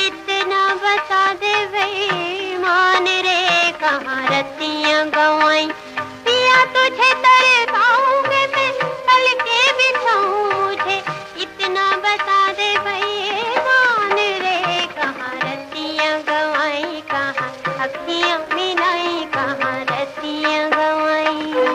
इतना बता दे भाई मान रे कहाँ रतियां गवाई पिया तुझे तेरे पाऊंगे मैं पल के बिछाऊं मुझे इतना बता दे भाई मान रे कहाँ रतियां गवाई कहाँ अखियां मिलाई कहाँ रतियां गवाई।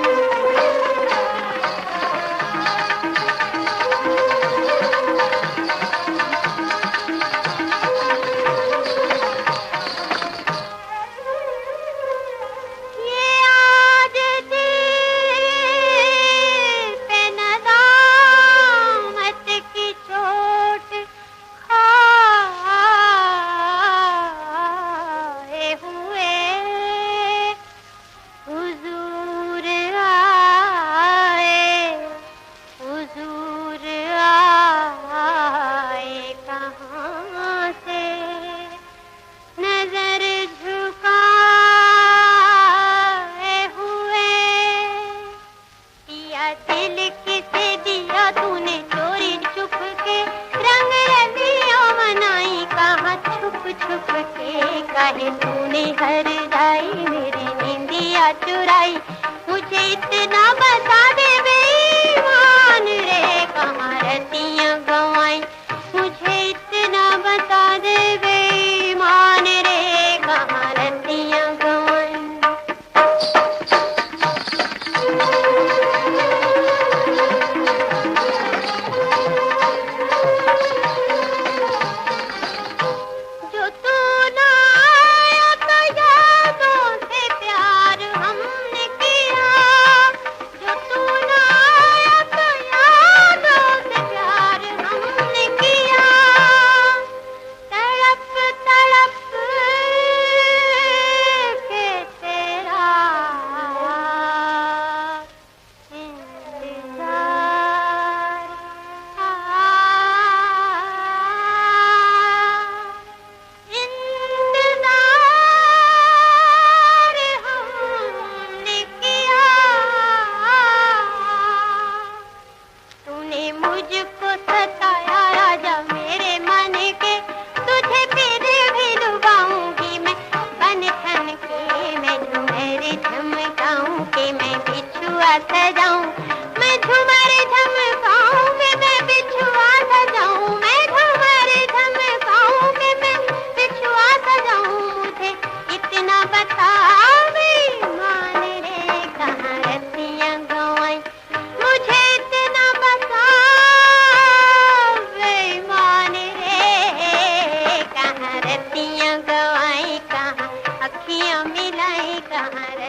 दिल किसे दिया तूने चोरी छुप के रंग रलियां मनाई कहाँ छुप छुप के काहे तूने हर जाई मेरी नींदिया चुराई मुझे इतना बता दे बेईमान रे कहाँ रतियां गवाई मुझे इतना बता दे बेईमान रे कहाँ रतियां गवाई। मुझको सताया राजा मेरे मन के तुझे फिर भी डुबाऊंगी मैं बन ठन के मैं झुमर झमकाऊं के मैं बिछुआ सजाऊं मैं झुमर झमकाऊं के मैं बिछुआ सजाऊं मैं झुमर झमकाऊं के मैं बिछुआ सजाऊं मुझे इतना बता मान रे कहाँ रतियां गवाई मुझे इतना बता रतियां गवाई कहाँ अखियां मिलाई कहाँ।